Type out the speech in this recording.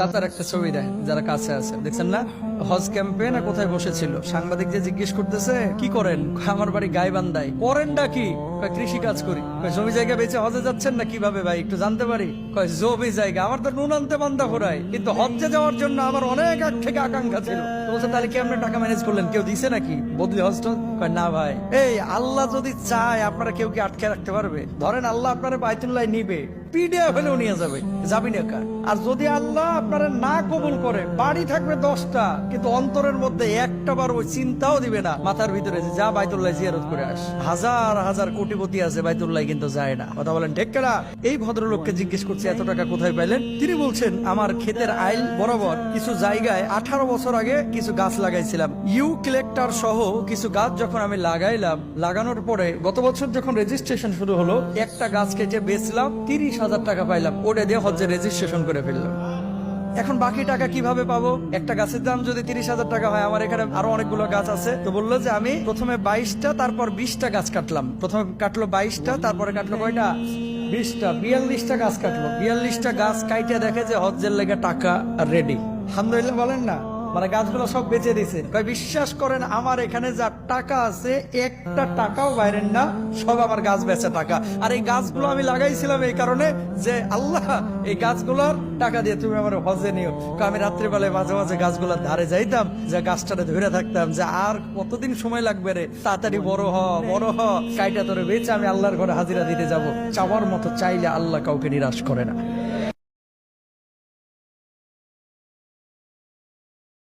চাচার একটা ছবি দেয়, যারা কাছে আছে দেখছেন না, হজ ক্যাম্পে না কোথায় বসেছিল, সাংবাদিক যে জিজ্ঞেস করতেছে কি করেন, আমার বাড়ি গাইবান্ধায়। করেনটা কি? কৃষি কাজ করি। জমি জায়গা বেচে হজে যাচ্ছেন না কিভাবে ভাই, একটু জানতে পারি? জমি জায়গা আমার তো নুন আনতে বান্ধা ঘোরায়, কিন্তু হজ্জে যাওয়ার জন্য আমার অনেক আগ থেকে আকাঙ্ক্ষা ছিল। বলছে তাহলে কেমনে টাকা ম্যানেজ করলেন, কেউ দিছে নাকি বদলি হজটা? না ভাই, এই আল্লাহ যদি চায় আপনারা কেউ কি আটকে রাখতে পারবে? ধরেন আল্লাহ আপনারা বাইতুল্লাহ নিবে, পিডিয়া হলেও নিয়ে যাবে, যাবি না কার? আর যদি আল্লাহ আপনারা না কবুল করে, বাড়ি থাকবে 10টা, কিন্তু অন্তরের মধ্যে একটা বার ওই চিন্তাও দিবে না মাথার ভিতরে যে যা বাইতুল্লাহ জিয়ারত করে আস। হাজার হাজার কোটিপতি আছে বাইতুল্লাহ কিন্তু যায় না। কথা বলেন ঠিক কিনা? এই ভদ্রলোককে জিজ্ঞেস করছে এত টাকা কোথায় পাইলেন? তিনি বলছেন আমার ক্ষেতের আইল বরাবর কিছু জায়গায় 18 বছর আগে কিছু গাছ লাগাইছিলাম, ইউক্যালিপটাস সহ কিছু গাছ যখন আমি লাগাইলাম, লাগানোর পরে গত বছর যখন রেজিস্ট্রেশন শুরু হলো, একটা গাছ কেটে বেচলাম, 30,000 টাকা পাইলাম, ওটা দিয়ে হজ্জে রেজিস্ট্রেশন করে ফেললাম। এখন বাকি টাকা কিভাবে পাবো? একটা গাছের দাম যদি 30,000 টাকা হয়, আমার এখানে আরো অনেকগুলো গাছ আছে, তো বললো যে আমি প্রথমে 22টা তারপর 20টা গাছ কাটলাম। প্রথমে কাটলো 22টা, তারপরে কাটলো কয়টা? 20টা, 42টা গাছ কাটলো। 42টা গাছ কাইটে দেখে যে হজ্জের লেগে টাকা রেডি। আলহামদুলিল্লাহ বলেন না? মানে গাছগুলো সব বেঁচে দিছে। বিশ্বাস করেন আমার এখানে যা টাকা আছে একটা টাকাও বাইরের না, সব আমার গাছ বেচা টাকা। আর এই গাছগুলো আমি লাগাইছিলাম এই কারণে যে আল্লাহ এই গাছগুলোর টাকা দিয়ে তুমি আমার হজে নিও। আমি রাত্রিবেলায় মাঝে মাঝে গাছগুলোর ধারে যাইতাম, যে গাছটারে ধরে থাকতাম যে আর কতদিন সময় লাগবে রে, তাড়াতাড়ি বড় হ, কাইটা তোরে বেচে আমি আল্লাহর ঘরে হাজিরা দিতে যাব। চাওয়ার মতো চাইলে আল্লাহ কাউকে নিরাশ করে না।